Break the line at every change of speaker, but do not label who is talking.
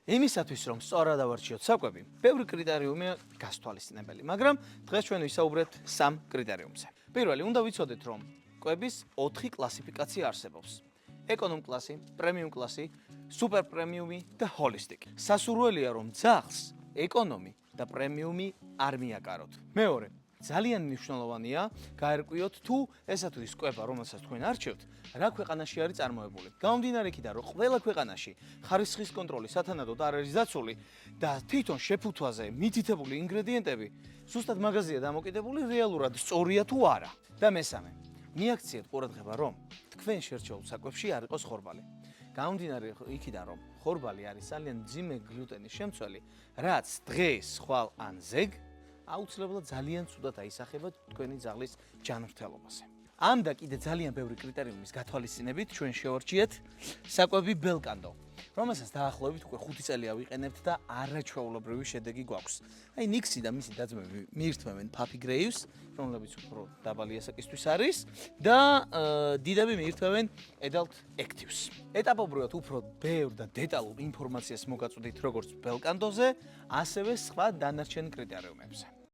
იმისათვის, რომ სწორად ავარჩიოთ საკვები, ბევრი კრიტერიუმია გასთვალისწინებელი, მაგრამ დღეს ჩვენ ვისაუბრებთ 3 კრიტერიუმზე. პირველი, უნდა ვიცოდეთ, რომ კვების 4 კლასიფიკაცია არსებობს. ეკონომ კლასი, პრემიუმ კლასი, სუპერ პრემიუმი და ჰოლისტიკი. სასურველია, რომ ძაღლს ეკონომი და პრემიუმი არ მიაკაროთ. მეორე, ძალიან მნიშვნელოვანია გაერკვიოთ თუ ესა თუ ის კვება, რომელსაც თქვენ არჩევთ, რა ქვეყანაში არის წარმოებული. გამომდინარე იქიდან, რომ ყველა ქვეყანაში ხარისხის კონტროლი სათანადოდ არ არის დაცული და თვითონ შეფუთვაზე მითითებული ინგრედიენტები ზუსტად მაღაზია დამოკიდებული რეალურად სწორია თუ არა. და მესამე, მიაქციეთ ყურადღება, რომ თქვენ შერჩეულ საკვებში არ იყოს ხორბალი. გამომდინარე იქიდან, რომ ხორბალი არის ძალიან მძიმე გლუტენის შემცველი, რაც დღეს, ხვალ ან ზეგ აუცილებლად ძალიან ცუდად აისახება თქვენი ძაღლის ჯანმრთელობაზე. ამ და კიდე ძალიან ბევრი კრიტერიუმის გათვალისწინებით ჩვენ შევარჩიეთ საკვები ბელკანდო, რომელსაც დაახლოებით უკვე 5 წელია ვიყენებთ და არაჩვეულებრივი შედეგი გვაქვს. აი ნიქსი და მისი დაძმები მიირთმევენ ფაფი გრეივს, რომლებიც უფრო დაბალი ასაკისთვის არის და დიდები მიირთმევენ adult actives. ეტაპობრივად უფრო ბევრ და დეტალურ ინფორმაციას მოგაწვდით როგორც ბელკანდოზე, ასევე სხვა დანარჩენ კრიტერიუმებზე.